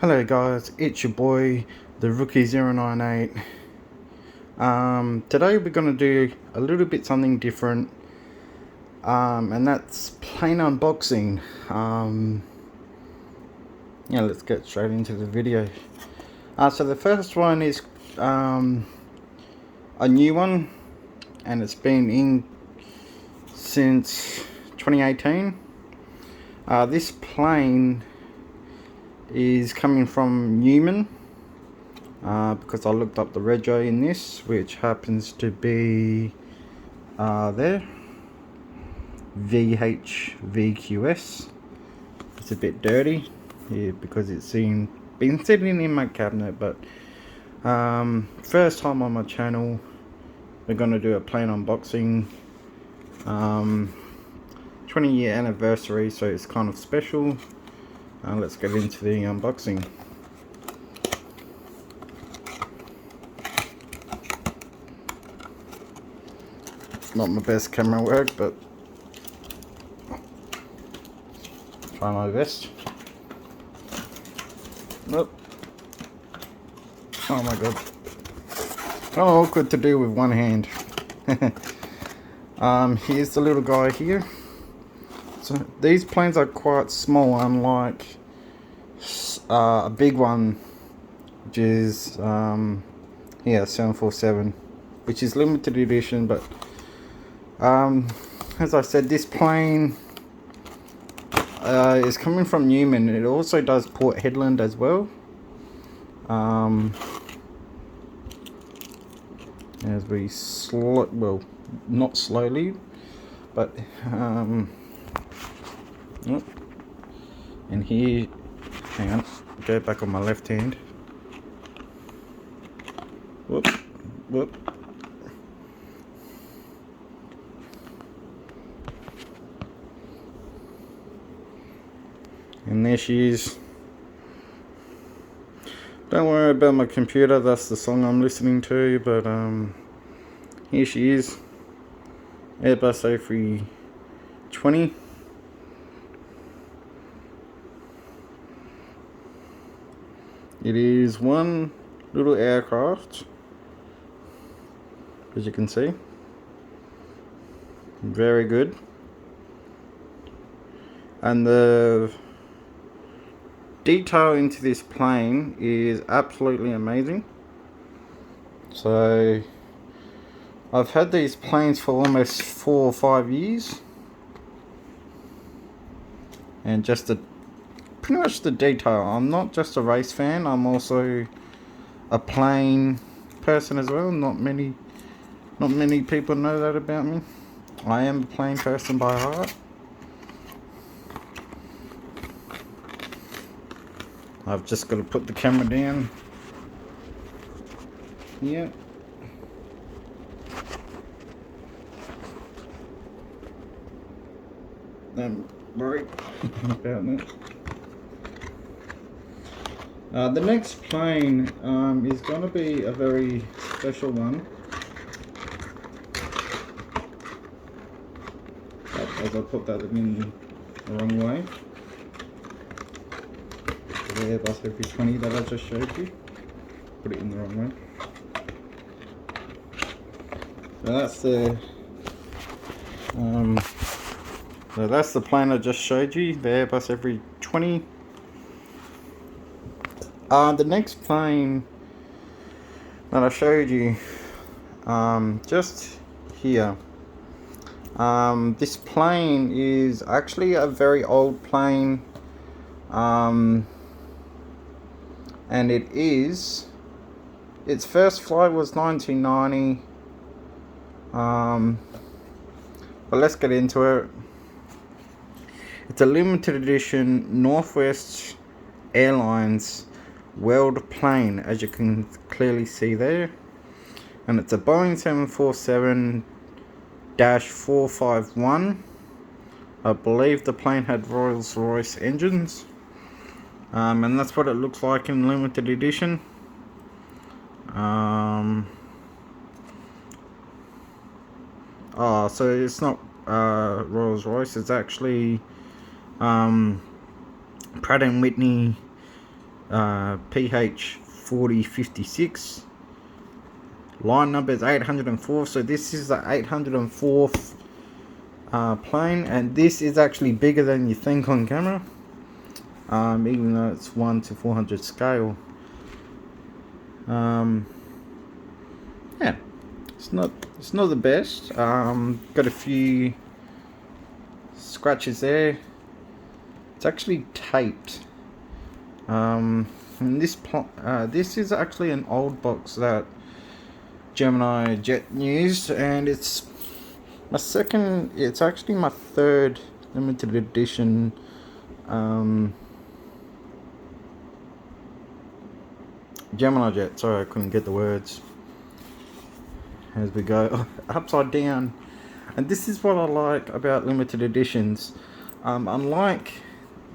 Hello guys, it's your boy, the Rookie098. Today we're going to do a little bit something different, and that's plane unboxing. Yeah, let's get straight into the video. So the first one is a new one, and it's been in since 2018. This plane is coming from Newman, because I looked up the rego in this, which happens to be there, VHVQS. It's a bit dirty here because it's been sitting in my cabinet, but first time on my channel, we're going to do a plane unboxing. 20-year anniversary, so it's kind of special. Let's get into the unboxing. Not my best camera work, but try my best. Nope. Oh my god. Oh, awkward to do with one hand. Here's the little guy here. So these planes are quite small, unlike a big one, which is yeah, 747, which is limited edition. But as I said, this plane is coming from Newman. It also does Port Hedland as well. As we well, not slowly, but and here, hang on, go back on my left hand. Whoop, whoop. And there she is. Don't worry about my computer, that's the song I'm listening to, but here she is. Airbus A320. It is one little aircraft, as you can see. Very good. And the detail into this plane is absolutely amazing. So I've had these planes for almost 4 or 5 years, and just pretty much the detail. I'm not just a race fan, I'm also a plane person as well. Not many people know that about me. I am a plane person by heart. I've just got to put the camera down. Yeah. Don't worry about that. The next plane is going to be a very special one. As I put that in the wrong way. The Airbus A320 that I just showed you. Put it in the wrong way. So that's the plane I just showed you, the Airbus A320. The next plane that I showed you, just here. This plane is actually a very old plane, and its first flight was 1990. But let's get into it. It's a limited edition Northwest Airlines World plane, as you can clearly see there, and it's a Boeing 747-451. I believe the plane had Rolls-Royce engines, and that's what it looks like in limited edition. So it's not Rolls-Royce, it's actually Pratt & Whitney PH 4056. Line number is 804. So this is the 804th plane, and this is actually bigger than you think on camera. Even though it's 1 to 400 scale. Yeah, it's not the best. Got a few scratches there. It's actually taped. And this is actually an old box that Gemini Jet used, and it's actually my third limited edition Gemini Jet. Sorry, I couldn't get the words as we go upside down. And this is what I like about limited editions. Unlike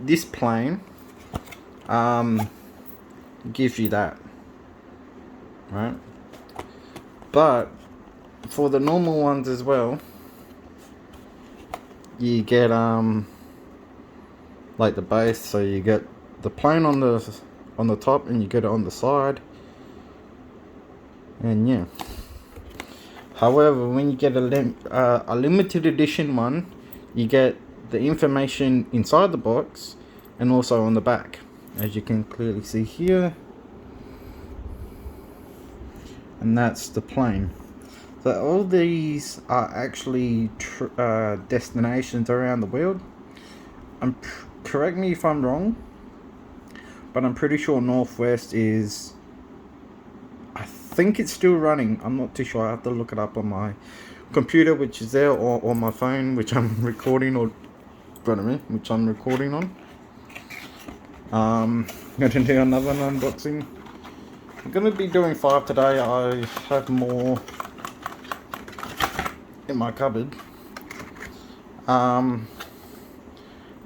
this plane, gives you that, right? But for the normal ones as well, you get like the base, so you get the plane on the top, and you get it on the side, and yeah. However, when you get a limited edition one, you get the information inside the box and also on the back, as you can clearly see here. And that's the plane. So all these are actually destinations around the world. Correct me if I'm wrong, but I'm pretty sure Northwest is, I think it's still running. I'm not too sure. I have to look it up on my computer, which is there, or on my phone, which I'm recording, or which I'm recording on. I'm gonna do another unboxing. I'm gonna be doing 5 today. I have more in my cupboard. And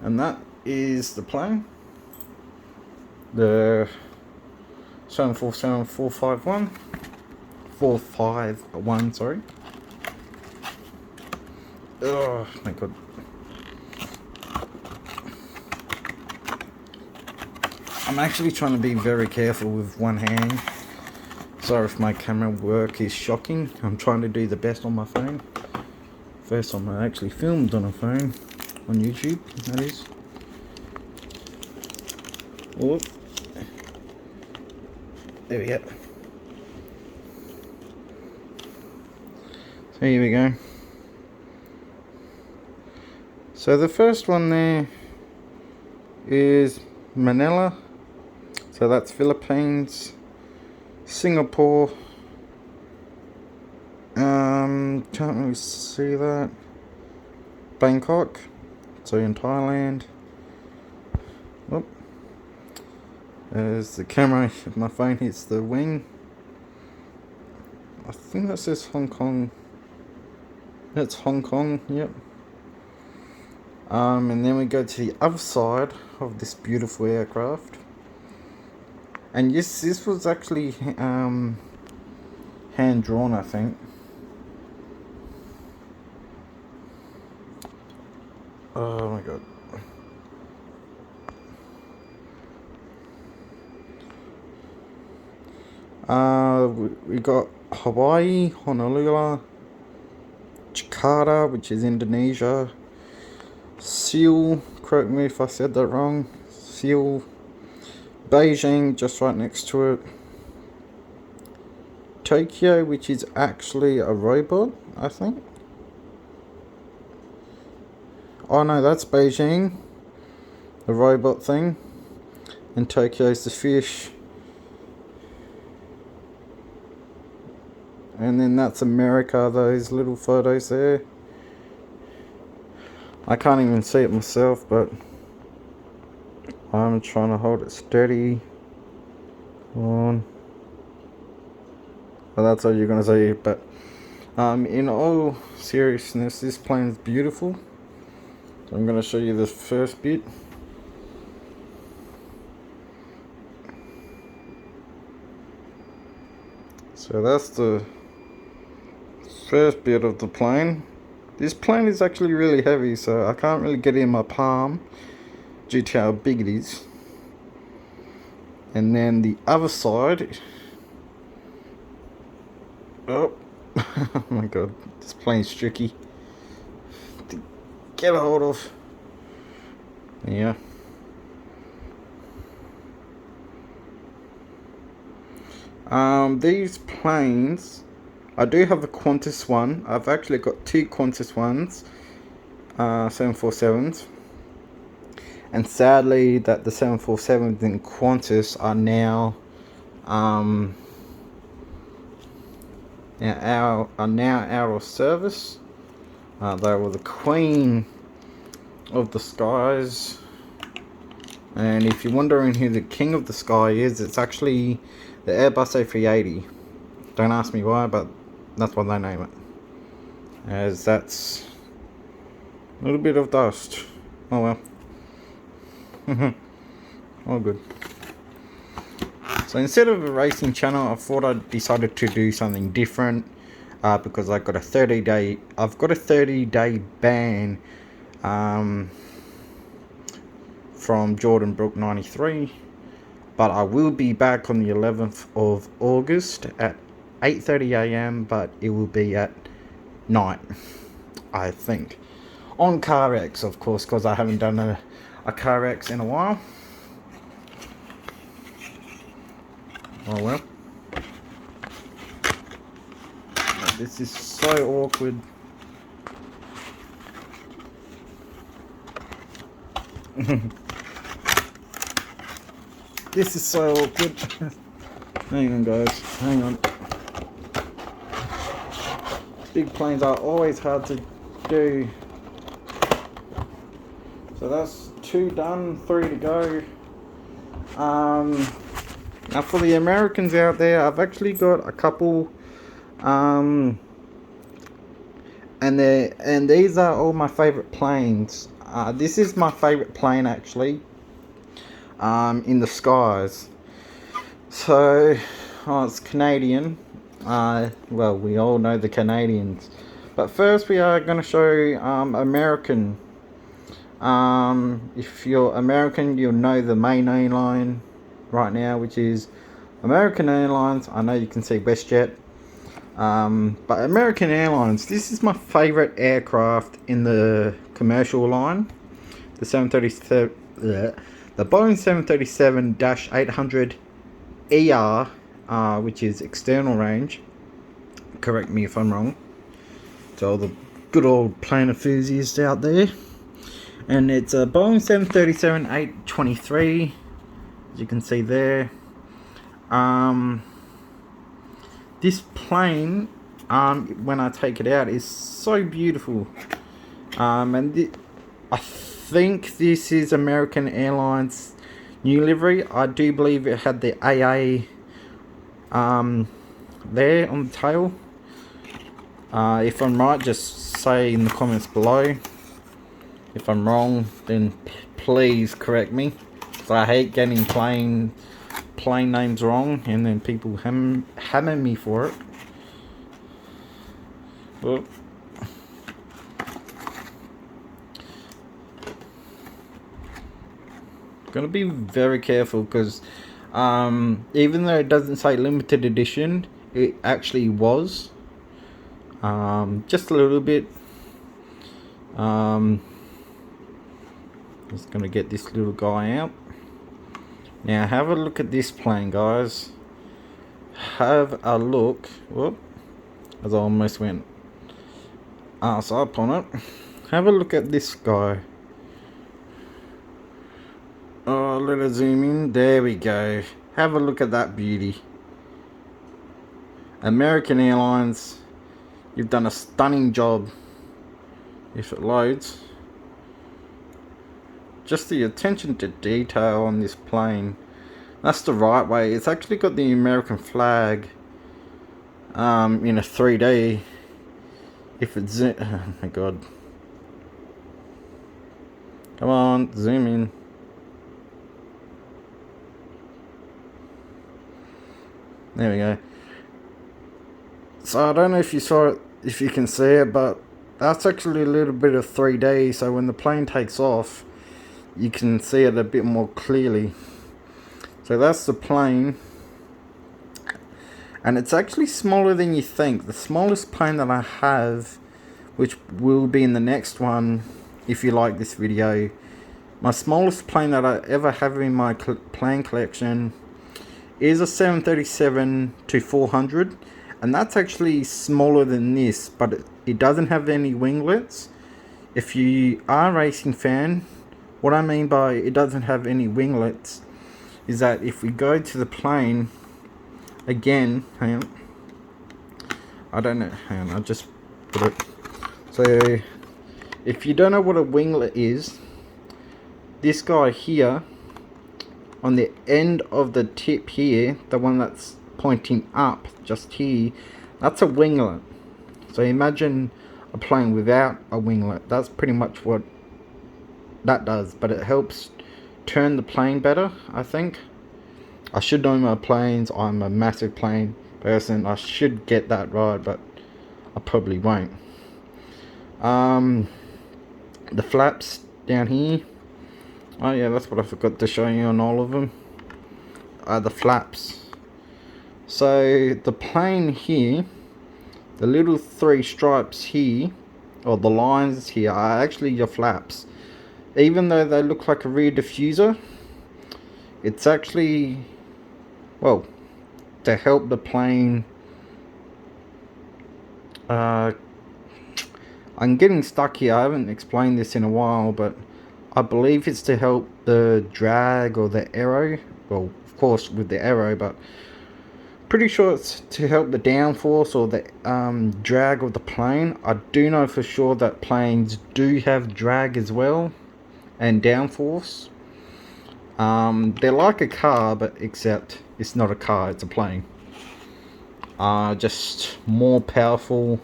that is the plane, the 451, sorry. Oh my god. I'm actually trying to be very careful with one hand. Sorry if my camera work is shocking. I'm trying to do the best on my phone. First time I actually filmed on a phone, on YouTube, that is. Whoop. There we go. So here we go. So the first one there is Manila. So that's Philippines. Singapore. Can't really see that. Bangkok. So in Thailand. Whoop. There's the camera. If my phone hits the wing, I think that says Hong Kong. That's Hong Kong, yep. And then we go to the other side of this beautiful aircraft. And yes, this was actually hand drawn, I think. Oh my god. We got Hawaii, Honolulu, Jakarta, which is Indonesia, Seoul, correct me if I said that wrong, Seoul, Beijing, just right next to it, Tokyo, which is actually a robot, I think. Oh no, that's Beijing, the robot thing, and Tokyo's the fish. And then that's America, those little photos there. I can't even see it myself, but I'm trying to hold it steady. Come on. Well, that's all you're going to see. But in all seriousness, this plane is beautiful. So I'm going to show you the first bit. So that's the first bit of the plane. This plane is actually really heavy, so I can't really get it in my palm due to how big it is. And then the other side. Oh, oh my god, this plane's tricky to get a hold of. Yeah. These planes, I do have a Qantas one. I've actually got two Qantas ones, 747s. And sadly, that the 747s in Qantas are now, now out of service. They were the queen of the skies. And if you're wondering who the king of the sky is, it's actually the Airbus A380. Don't ask me why, but that's what they name it. As that's a little bit of dust. Oh well. All good. So instead of a racing channel, I thought I'd decided to do something different. Because I've got a 30-day ban from Jordan Brook 93, but I will be back on the 11th of August at 8:30 a.m. but it will be at night, I think, on CarX, of course, because I haven't done a CarX in a while. Oh well. This is so awkward. This is so awkward. Hang on, guys. Hang on. Big planes are always hard to do. So that's 2 done, 3 to go. Now for the Americans out there, I've actually got a couple. And these are all my favorite planes. This is my favorite plane actually. In the skies. So, it's Canadian. Well, we all know the Canadians. But first we are going to show American. If you're American, you'll know the main airline right now, which is American Airlines. I know you can see WestJet. But American Airlines, this is my favorite aircraft in the commercial line. The 737, the Boeing 737-800ER, which is external range. Correct me if I'm wrong. To all the good old plane enthusiasts out there. And it's a Boeing 737-823, as you can see there. This plane, when I take it out, is so beautiful. And I think this is American Airlines new livery. I do believe it had the AA there on the tail. If I'm right, just say in the comments below. If I'm wrong, then please correct me. So I hate getting plane names wrong and then people hammer me for it. Well, gonna be very careful because even though it doesn't say limited edition, it actually was just a little bit. Just gonna get this little guy out. Now have a look at this plane, guys. Have a look. Whoop, as I almost went arse up on it. Have a look at this guy. Oh, let us zoom in. There we go. Have a look at that beauty. American Airlines, you've done a stunning job. If it loads. Just the attention to detail on this plane. That's the right way. It's actually got the American flag in a 3D. If it's oh my god. Come on, zoom in. There we go. So I don't know if you saw it, if you can see it, but that's actually a little bit of 3D. So when the plane takes off, you can see it a bit more clearly. So that's the plane, and it's actually smaller than you think. The smallest plane that I have, which will be in the next one if you like this video, my smallest plane that I ever have in my plane collection is a 737-400, and that's actually smaller than this, but it doesn't have any winglets. If you are a racing fan, what I mean by it doesn't have any winglets is that if we go to the plane again, hang on, I don't know, hang on, I'll just put it. So if you don't know what a winglet is, this guy here on the end of the tip here, the one that's pointing up just here, that's a winglet. So imagine a plane without a winglet. That's pretty much what that does, but it helps turn the plane better, I think. I should know my planes. I'm a massive plane person. I should get that right, but I probably won't. The flaps down here. Oh yeah, that's what I forgot to show you on all of them. The flaps. So the plane here, the little 3 stripes here, or the lines here, are actually your flaps. Even though they look like a rear diffuser, it's actually, well, to help the plane. I'm getting stuck here. I haven't explained this in a while, but I believe it's to help the drag or the aero. Well, of course with the aero, but pretty sure it's to help the downforce or the drag of the plane. I do know for sure that planes do have drag as well and downforce. They're like a car, but except it's not a car, it's a plane. Just more powerful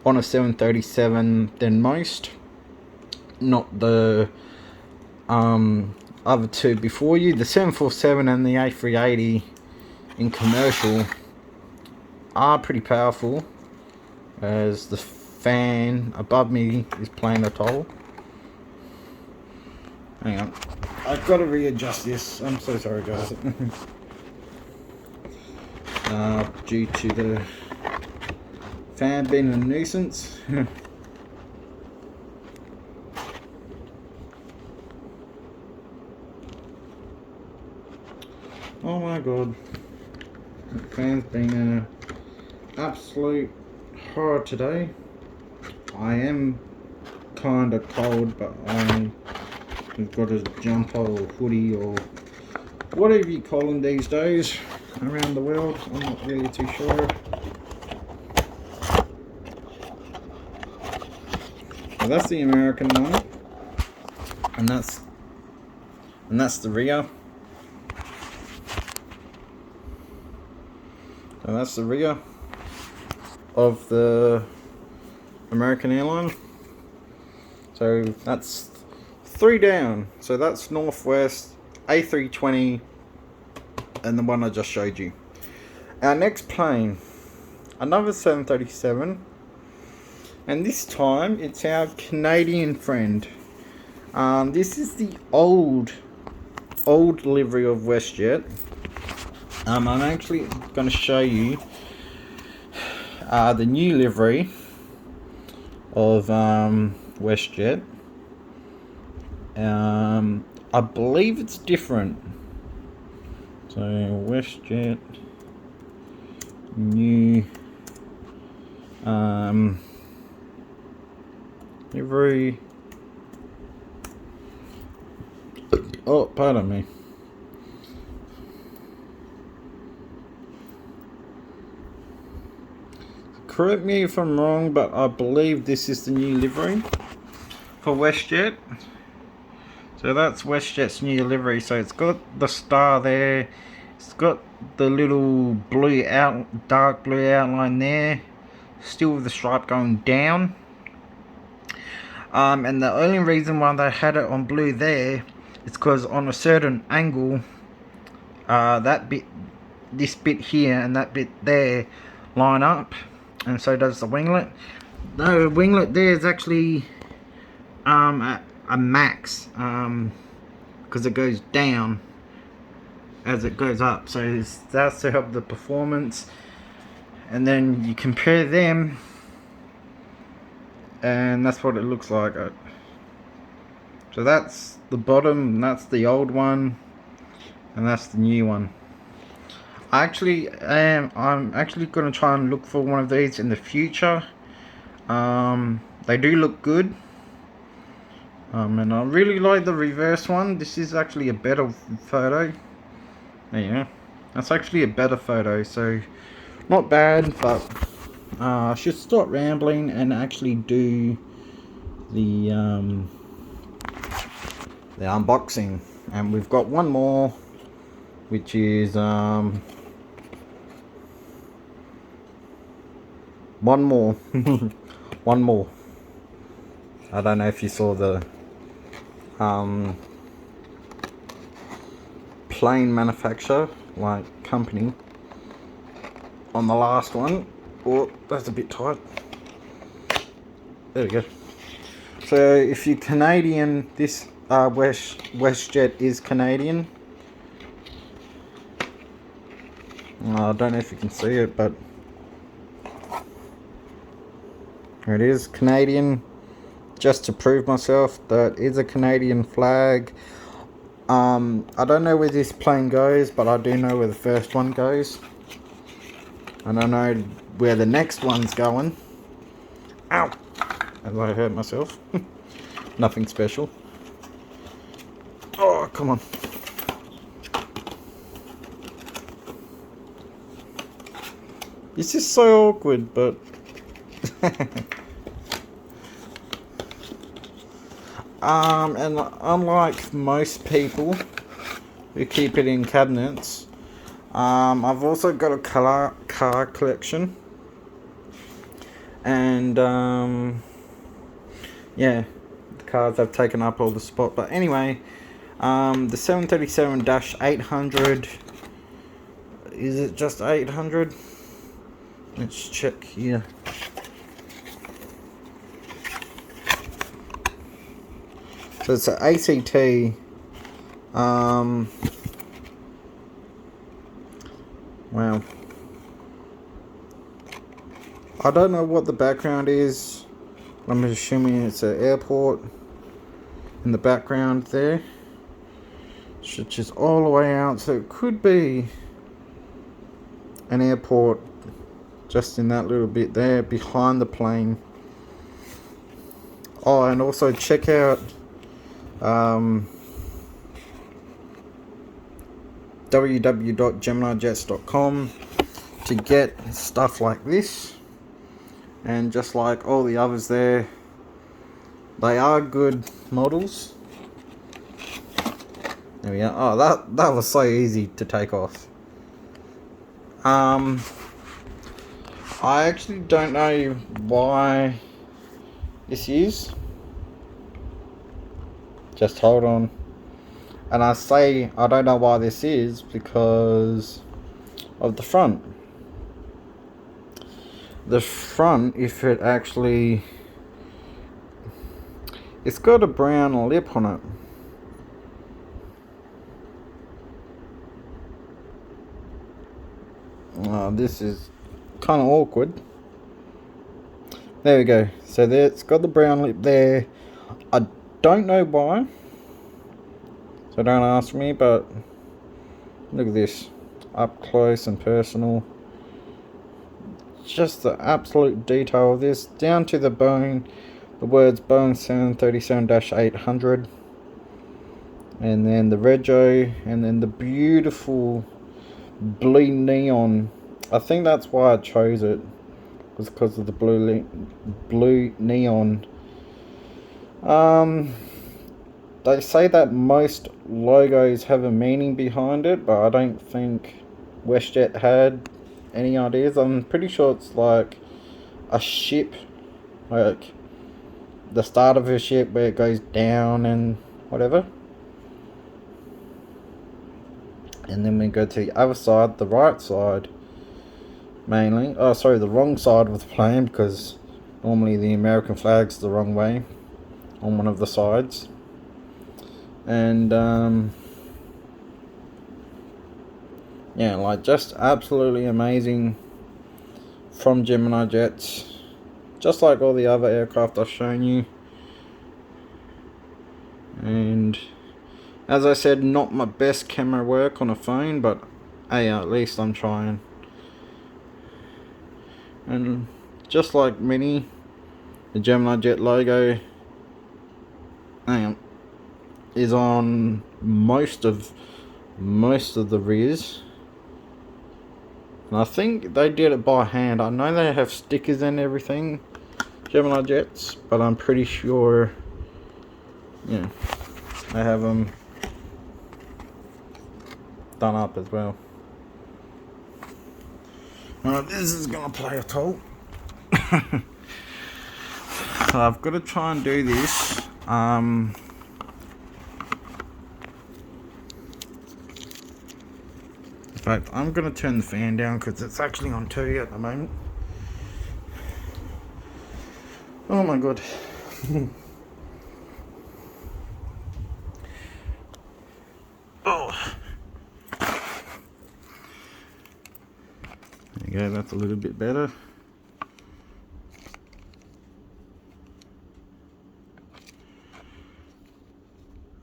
on a 737 than most. Not the other two before you. The 747 and the A380 in commercial are pretty powerful, as the fan above me is playing a toll. Hang on, I've got to readjust this. I'm so sorry, guys. Due to the fan being a nuisance. Oh my god, the fan's been an absolute horror today. I am kind of cold, but I've got a jumper or hoodie or whatever you call them these days around the world. I'm not really too sure. Well, that's the American one, and that's the rear. So that's the rear of the American airline. So that's 3 down. So that's Northwest, A320, and the one I just showed you. Our next plane, another 737, and this time it's our Canadian friend. This is the old livery of WestJet. I'm actually going to show you the new livery of WestJet. I believe it's different. So WestJet new livery. Oh, pardon me. Correct me if I'm wrong, but I believe this is the new livery for WestJet. So that's WestJet's new livery. So it's got the star there. It's got the little dark blue outline there. Still with the stripe going down. And the only reason why they had it on blue there is because on a certain angle, this bit here and that bit there line up. And so does the winglet. The winglet there is actually a max, because it goes down. as it goes up. So that's to help the performance. And then you compare them, and that's what it looks like. So that's the bottom, that's the old one, and that's the new one. I'm actually going to try and look for one of these in the future. They do look good. And I really like the reverse one. This is actually a better photo. There you go. That's actually a better photo, so not bad, but I should stop rambling and actually do the unboxing. And we've got one more, which is one more. One more. I don't know if you saw the plane manufacturer, like company, on the last one. Oh, that's a bit tight. There we go. So if you're Canadian, this WestJet is Canadian. I don't know if you can see it, but it is Canadian. Just to prove myself, that is a Canadian flag. I don't know where this plane goes, but I do know where the first one goes. And I know where the next one's going. Ow! As I hurt myself. Nothing special. Oh, come on. This is so awkward, but... and unlike most people who keep it in cabinets, I've also got a car collection, and yeah, the cars have taken up all the spot. But anyway, the 737-800, is it just 800? Let's check here. So it's an ACT. Wow. I don't know what the background is. I'm assuming it's an airport in the background there. Which is all the way out. So it could be an airport just in that little bit there behind the plane. Oh, and also check out www.geminijets.com to get stuff like this, and just like all the others there, they are good models. There we are. Oh, that was so easy to take off. I actually don't know why this is. Just hold on. And I say I don't know why this is because of the front. The front, if it actually... It's got a brown lip on it. This is kind of awkward. There we go. So there, it's got the brown lip there. I don't know why. So don't ask me, but look at this. Up close and personal. Just the absolute detail of this. Down to the bone. The words Boeing 737-800. And then the rego. And then the beautiful blue neon. I think that's why I chose it. Was because of the blue neon. They say that most logos have a meaning behind it, but I don't think WestJet had any ideas. I'm pretty sure it's like a ship, like the start of a ship where it goes down and whatever. And then we go to the other side, the right side mainly. Oh, sorry, the wrong side of the plane, because normally the American flag's the wrong way on one of the sides. And yeah, like just absolutely amazing from Gemini Jets. Just like all the other aircraft I've shown you. And as I said, not my best camera work on a phone, but hey, at least I'm trying. And just like Mini, the Gemini Jet logo, hang on, is on most of the rears. And I think they did it by hand. I know they have stickers and everything, Gemini Jets, but I'm pretty sure, yeah, they have them done up as well. Alright, this is gonna play a toll. So I've got to try and do this. In fact, I'm gonna turn the fan down because it's actually on 2 at the moment. Oh my god. Oh. There you go, that's a little bit better.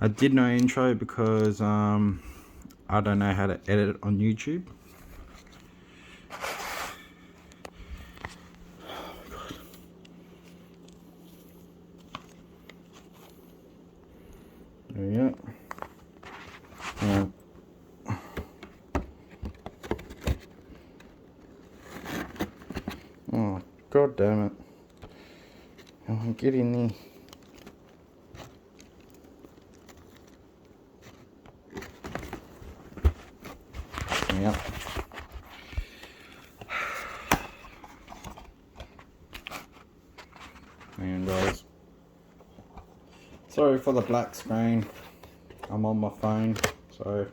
I did no intro because I don't know how to edit it on YouTube. There we go. Oh, god damn it. Oh, get in there. Yep. And guys, sorry for the black screen. I'm on my phone, so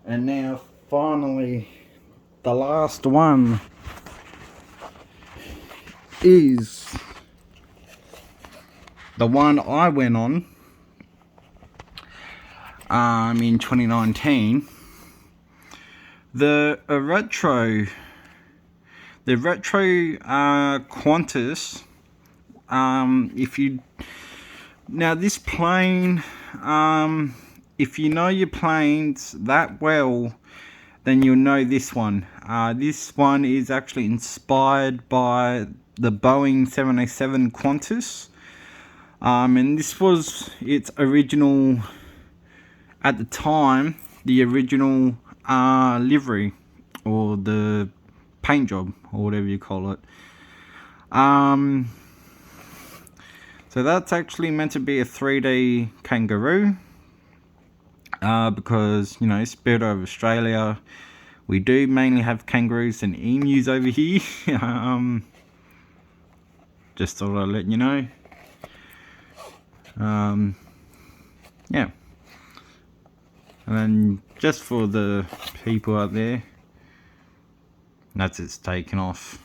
and now finally the last one is the one I went on in 2019. The retro Qantas. If you now this plane, if you know your planes that well, then you'll know this one. This one is actually inspired by the Boeing 787 Qantas, and this was its original, at the time, the original livery, or the paint job, or whatever you call it. So that's actually meant to be a 3D kangaroo, because, you know, Spirit of Australia, we do mainly have kangaroos and emus over here. Just thought I'd let you know. Yeah. And then just for the people out there, that's it's taken off.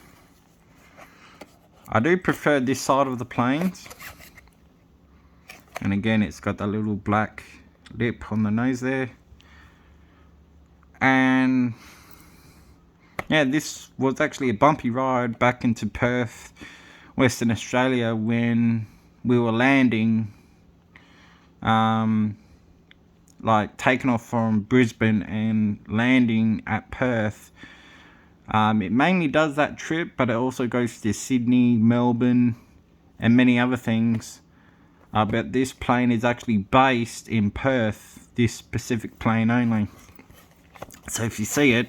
I do prefer this side of the planes. And again, it's got that little black lip on the nose there. And yeah, this was actually a bumpy ride back into Perth, Western Australia, when we were landing, like taking off from Brisbane and landing at Perth. It mainly does that trip, but it also goes to Sydney, Melbourne, and many other things. But this plane is actually based in Perth, this specific plane only. So if you see it,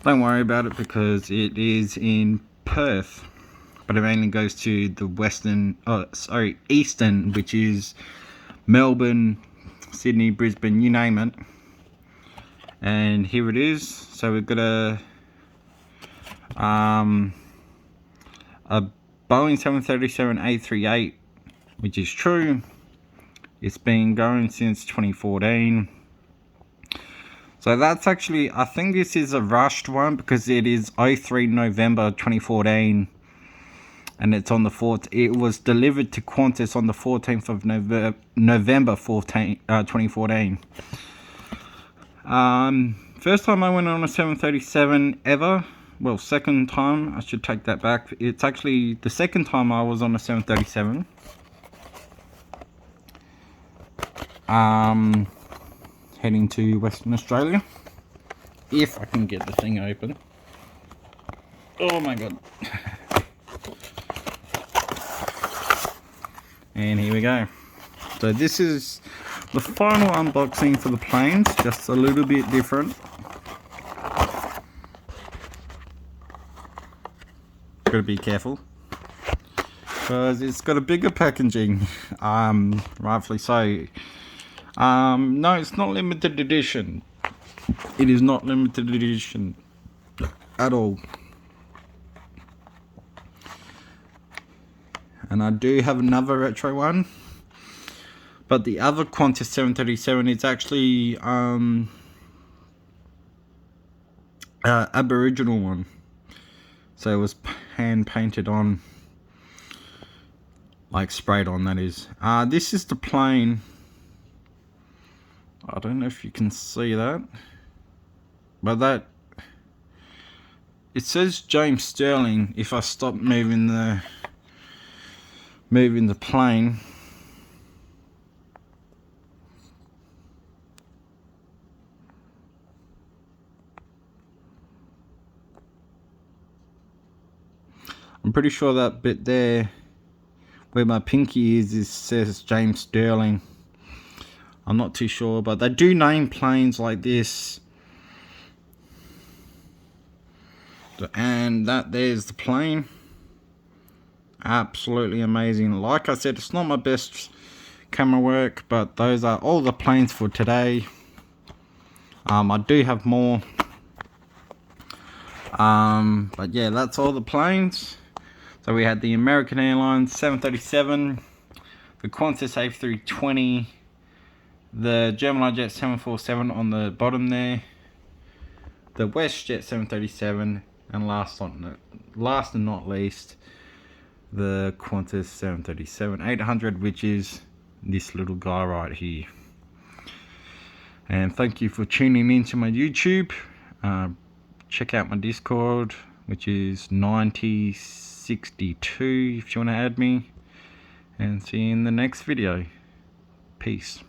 don't worry about it because it is in Perth, but it mainly goes to the eastern, which is Melbourne, Sydney, Brisbane, you name it. And here it is. So we've got a Boeing 737-838, which is true. It's been going since 2014. So that's actually, I think this is a rushed one because it is 03 November 2014. And it's on the 4th. It was delivered to Qantas on the 14th of November 2014. First time I went on a 737 ever. Well, second time, I should take that back. It's actually the second time I was on a 737. Heading to Western Australia. If I can get the thing open. Oh my god. And here we go. So this is the final unboxing for the planes, just a little bit different. Gotta be careful, because it's got a bigger packaging, rightfully so. No, it's not limited edition. It is not limited edition at all. And I do have another retro one, but the other Qantas 737 is actually Aboriginal one, so it was hand painted on, like sprayed on, that is. This is the plane. I don't know if you can see that, but that, it says James Sterling. If I stop moving the plane, I'm pretty sure that bit there where my pinky is says James Sterling. I'm not too sure, but they do name planes like this. And that there's the plane. Absolutely amazing. Like I said, it's not my best camera work, but those are all the planes for today. I do have more, but yeah, that's all the planes. So we had the American Airlines 737, the Qantas A320, the Gemini Jets 747 on the bottom there, the WestJet 737, and last and not least, the Qantas 737-800, which is this little guy right here. And thank you for tuning into my YouTube. Check out my Discord, which is 9062 if you want to add me. And see you in the next video. Peace.